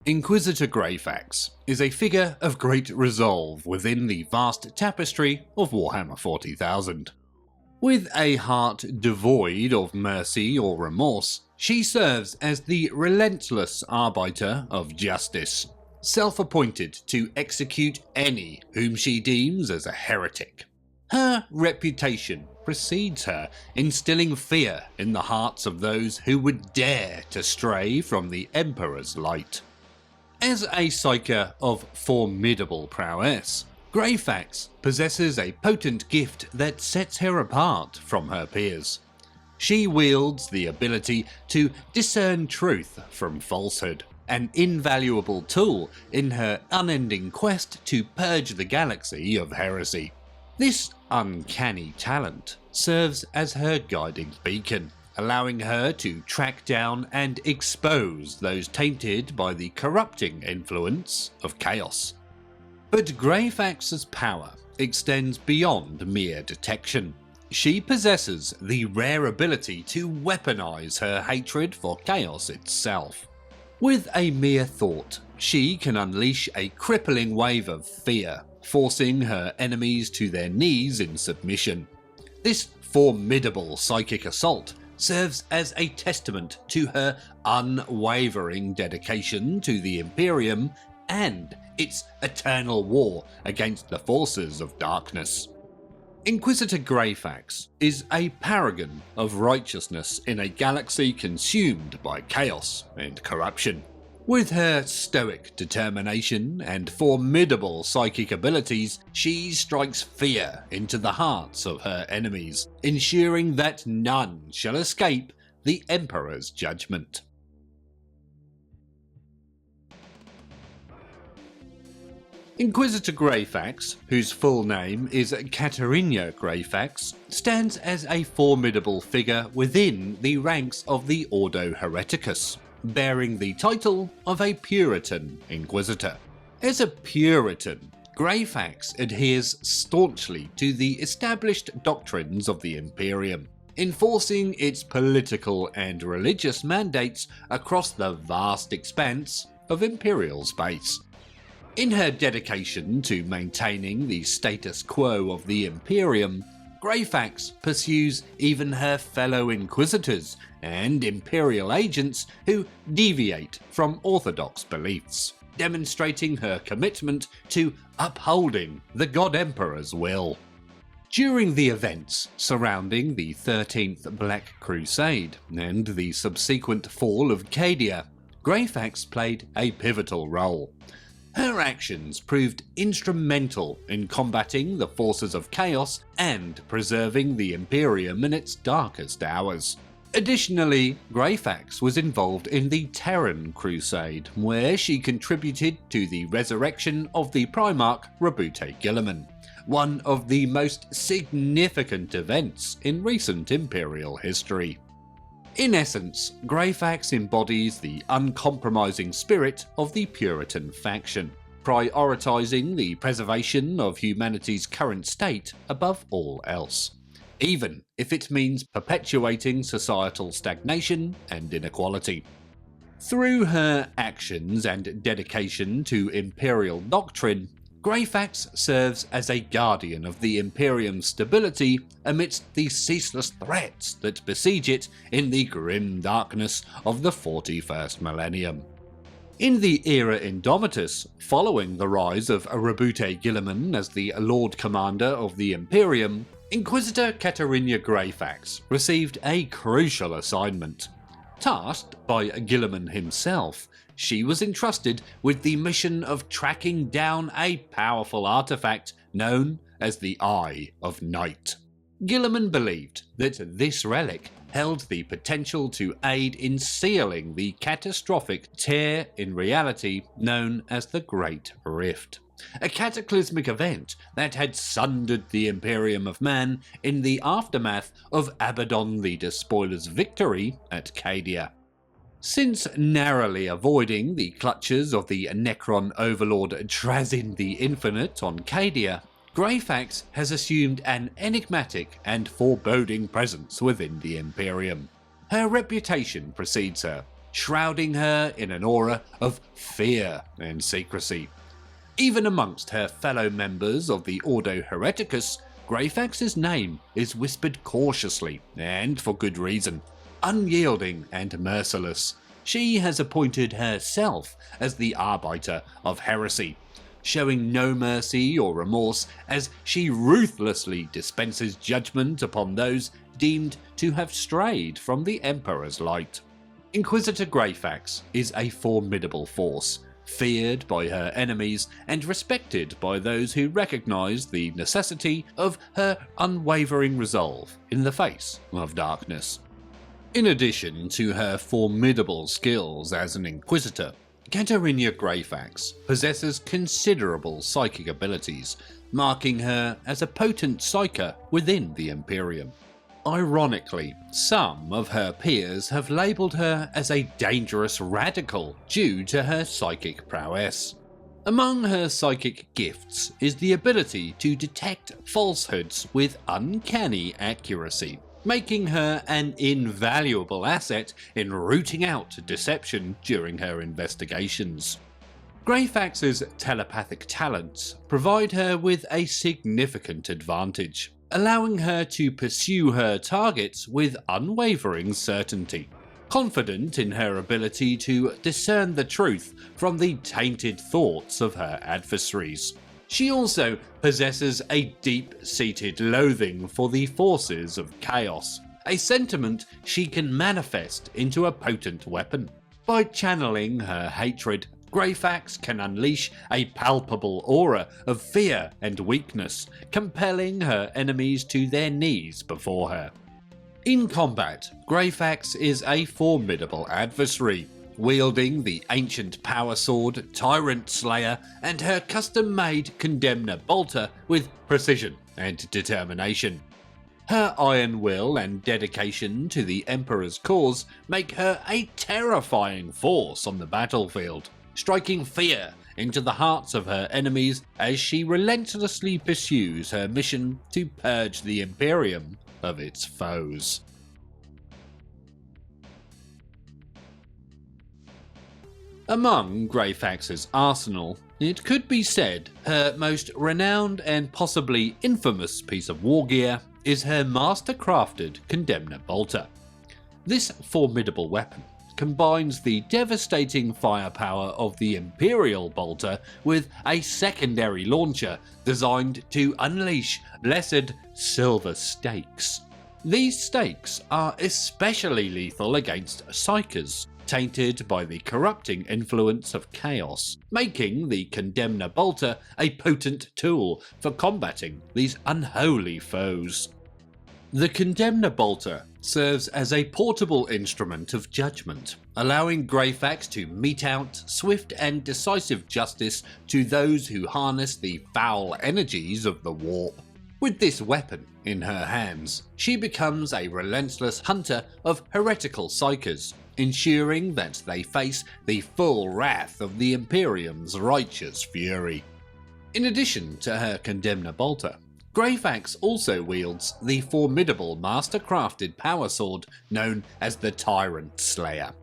Inquisitor Greyfax is a figure of great resolve within the vast tapestry of Warhammer 40,000. With a heart devoid of mercy or remorse, she serves as the relentless arbiter of justice, self-appointed to execute any whom she deems as a heretic. Her reputation precedes her, instilling fear in the hearts of those who would dare to stray from the Emperor's light. As a psyker of formidable prowess, Greyfax possesses a potent gift that sets her apart from her peers. She wields the ability to discern truth from falsehood, an invaluable tool in her unending quest to purge the galaxy of heresy. This uncanny talent serves as her guiding beacon, allowing her to track down and expose those tainted by the corrupting influence of chaos. But Greyfax's power extends beyond mere detection. She possesses the rare ability to weaponize her hatred for chaos itself. With a mere thought, she can unleash a crippling wave of fear, forcing her enemies to their knees in submission. This formidable psychic assault serves as a testament to her unwavering dedication to the Imperium and its eternal war against the forces of darkness. Inquisitor Greyfax is a paragon of righteousness in a galaxy consumed by chaos and corruption. With her stoic determination and formidable psychic abilities, she strikes fear into the hearts of her enemies, ensuring that none shall escape the Emperor's judgment. Inquisitor Greyfax, whose full name is Katarina Greyfax, stands as a formidable figure within the ranks of the Ordo Hereticus, bearing the title of a Puritan Inquisitor. As a Puritan, Greyfax adheres staunchly to the established doctrines of the Imperium, enforcing its political and religious mandates across the vast expanse of Imperial space. In her dedication to maintaining the status quo of the Imperium, Greyfax pursues even her fellow Inquisitors and Imperial agents who deviate from orthodox beliefs, demonstrating her commitment to upholding the God Emperor's will. During the events surrounding the 13th Black Crusade and the subsequent fall of Cadia, Greyfax played a pivotal role. Her actions proved instrumental in combating the forces of chaos and preserving the Imperium in its darkest hours. Additionally, Greyfax was involved in the Terran Crusade, where she contributed to the resurrection of the Primarch Rabute Guilliman, one of the most significant events in recent Imperial history. In essence, Greyfax embodies the uncompromising spirit of the Puritan faction, prioritizing the preservation of humanity's current state above all else, even if it means perpetuating societal stagnation and inequality. Through her actions and dedication to Imperial doctrine, Greyfax serves as a guardian of the Imperium's stability amidst the ceaseless threats that besiege it in the grim darkness of the 41st millennium. In the Era Indomitus, following the rise of Rabute Guilliman as the Lord Commander of the Imperium, Inquisitor Katarina Greyfax received a crucial assignment. Tasked by Guilliman himself, she was entrusted with the mission of tracking down a powerful artifact known as the Eye of Night. Guilliman believed that this relic held the potential to aid in sealing the catastrophic tear in reality known as the Great Rift, a cataclysmic event that had sundered the Imperium of Man in the aftermath of Abaddon the Despoiler's victory at Cadia. Since narrowly avoiding the clutches of the Necron overlord Trazyn the Infinite on Cadia, Greyfax has assumed an enigmatic and foreboding presence within the Imperium. Her reputation precedes her, shrouding her in an aura of fear and secrecy. Even amongst her fellow members of the Ordo Hereticus, Greyfax's name is whispered cautiously, and for good reason. Unyielding and merciless, she has appointed herself as the arbiter of heresy, showing no mercy or remorse as she ruthlessly dispenses judgment upon those deemed to have strayed from the Emperor's light. Inquisitor Greyfax is a formidable force, feared by her enemies and respected by those who recognise the necessity of her unwavering resolve in the face of darkness. In addition to her formidable skills as an Inquisitor, Katarina Greyfax possesses considerable psychic abilities, marking her as a potent psyker within the Imperium. Ironically, some of her peers have labelled her as a dangerous radical due to her psychic prowess. Among her psychic gifts is the ability to detect falsehoods with uncanny accuracy, making her an invaluable asset in rooting out deception during her investigations. Greyfax's telepathic talents provide her with a significant advantage, allowing her to pursue her targets with unwavering certainty. Confident in her ability to discern the truth from the tainted thoughts of her adversaries, she also possesses a deep-seated loathing for the forces of chaos, a sentiment she can manifest into a potent weapon. By channeling her hatred, Greyfax can unleash a palpable aura of fear and weakness, compelling her enemies to their knees before her. In combat, Greyfax is a formidable adversary, wielding the ancient power sword Tyrant Slayer and her custom-made Condemner bolter with precision and determination. Her iron will and dedication to the Emperor's cause make her a terrifying force on the battlefield, striking fear into the hearts of her enemies as she relentlessly pursues her mission to purge the Imperium of its foes. Among Greyfax's arsenal, it could be said her most renowned and possibly infamous piece of wargear is her master-crafted Condemner bolter. This formidable weapon combines the devastating firepower of the Imperial bolter with a secondary launcher designed to unleash blessed silver stakes. These stakes are especially lethal against psykers, tainted by the corrupting influence of chaos, making the Condemner bolter a potent tool for combating these unholy foes. The Condemner bolter serves as a portable instrument of judgment, allowing Greyfax to mete out swift and decisive justice to those who harness the foul energies of the warp. With this weapon in her hands, she becomes a relentless hunter of heretical psykers, ensuring that they face the full wrath of the Imperium's righteous fury. In addition to her Condemner bolter, Greyfax also wields the formidable master-crafted power sword known as the Tyrant Slayer.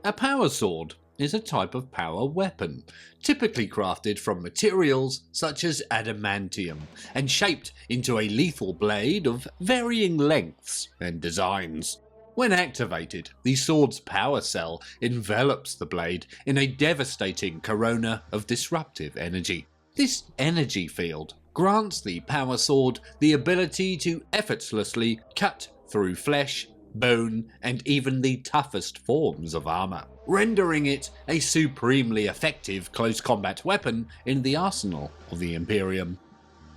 A power sword is a type of power weapon, typically crafted from materials such as adamantium and shaped into a lethal blade of varying lengths and designs. When activated, the sword's power cell envelops the blade in a devastating corona of disruptive energy. This energy field grants the power sword the ability to effortlessly cut through flesh, bone, and even the toughest forms of armor, rendering it a supremely effective close combat weapon in the arsenal of the Imperium.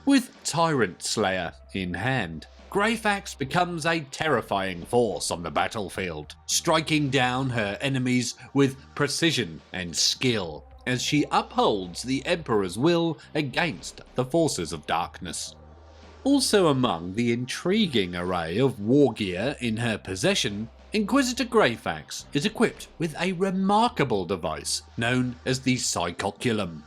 With Tyrant Slayer in hand, Greyfax becomes a terrifying force on the battlefield, striking down her enemies with precision and skill as she upholds the Emperor's will against the forces of darkness. Also among the intriguing array of wargear in her possession, Inquisitor Greyfax is equipped with a remarkable device known as the psykoculum.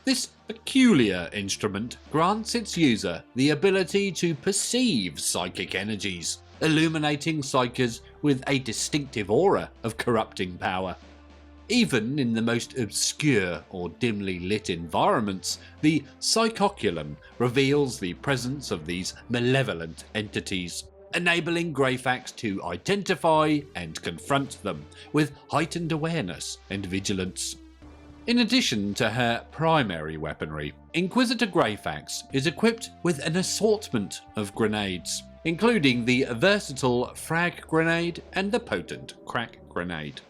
This peculiar instrument grants its user the ability to perceive psychic energies, illuminating psykers with a distinctive aura of corrupting power. Even in the most obscure or dimly lit environments, the psychoculum reveals the presence of these malevolent entities, enabling Greyfax to identify and confront them with heightened awareness and vigilance. In addition to her primary weaponry, Inquisitor Greyfax is equipped with an assortment of grenades, including the versatile frag grenade and the potent crack grenade.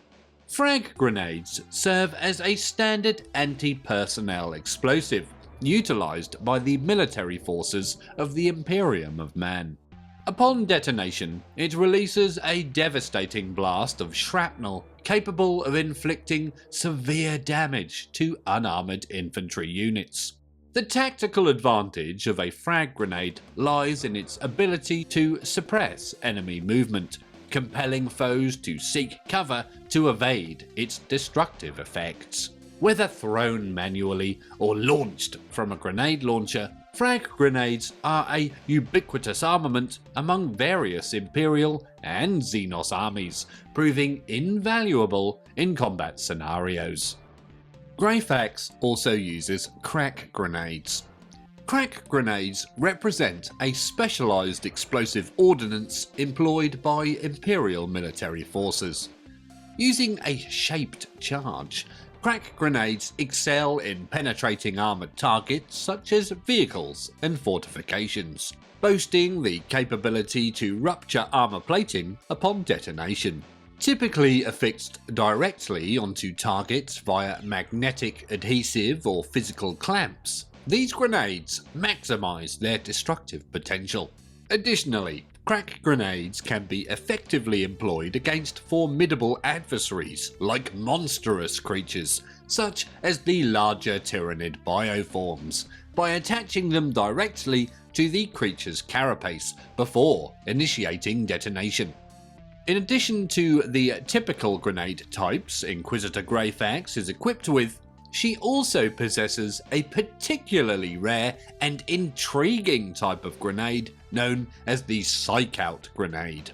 Frag grenades serve as a standard anti-personnel explosive, utilised by the military forces of the Imperium of Man. Upon detonation, it releases a devastating blast of shrapnel capable of inflicting severe damage to unarmoured infantry units. The tactical advantage of a frag grenade lies in its ability to suppress enemy movement, compelling foes to seek cover to evade its destructive effects. Whether thrown manually or launched from a grenade launcher, frag grenades are a ubiquitous armament among various Imperial and Xenos armies, proving invaluable in combat scenarios. Greyfax also uses crack grenades. Crack grenades represent a specialised explosive ordnance employed by Imperial military forces. Using a shaped charge, crack grenades excel in penetrating armoured targets such as vehicles and fortifications, boasting the capability to rupture armour plating upon detonation. Typically affixed directly onto targets via magnetic, adhesive or physical clamps, these grenades maximise their destructive potential. Additionally, crack grenades can be effectively employed against formidable adversaries like monstrous creatures, such as the larger tyrannid bioforms, by attaching them directly to the creature's carapace before initiating detonation. In addition to the typical grenade types Inquisitor Greyfax is equipped with, she also possesses a particularly rare and intriguing type of grenade known as the psych-out grenade.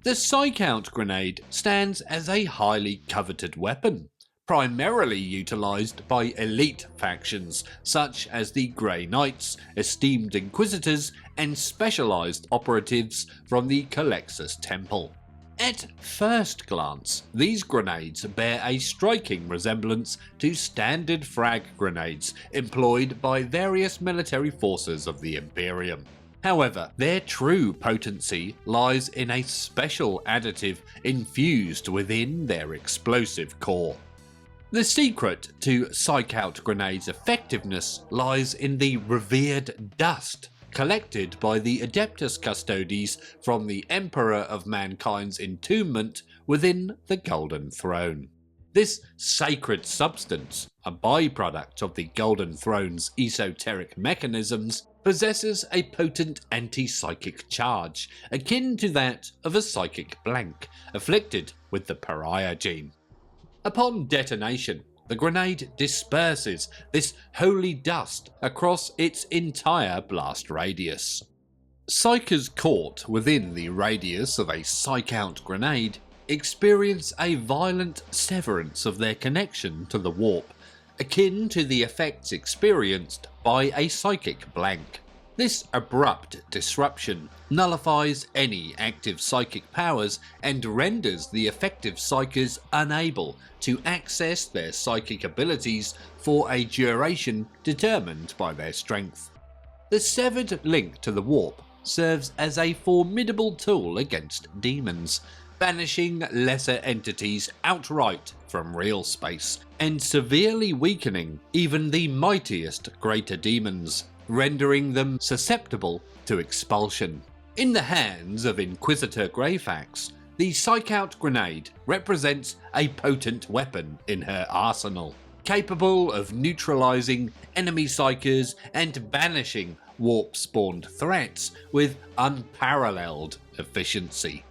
The psych-out grenade stands as a highly coveted weapon, primarily utilised by elite factions such as the Grey Knights, esteemed Inquisitors, and specialised operatives from the Calexis Temple. At first glance, these grenades bear a striking resemblance to standard frag grenades employed by various military forces of the Imperium. However, their true potency lies in a special additive infused within their explosive core. The secret to psych-out grenades' effectiveness lies in the revered dust collected by the Adeptus Custodes from the Emperor of Mankind's entombment within the Golden Throne. This sacred substance, a byproduct of the Golden Throne's esoteric mechanisms, possesses a potent anti-psychic charge, akin to that of a psychic blank, afflicted with the pariah gene. Upon detonation, the grenade disperses this holy dust across its entire blast radius. Psykers caught within the radius of a psych-out grenade experience a violent severance of their connection to the warp, akin to the effects experienced by a psychic blank. This abrupt disruption nullifies any active psychic powers and renders the effective psykers unable to access their psychic abilities for a duration determined by their strength. The severed link to the warp serves as a formidable tool against demons, banishing lesser entities outright from real space, and severely weakening even the mightiest greater demons, rendering them susceptible to expulsion. In the hands of Inquisitor Greyfax, the psych-out grenade represents a potent weapon in her arsenal, capable of neutralising enemy psykers and banishing warp-spawned threats with unparalleled efficiency.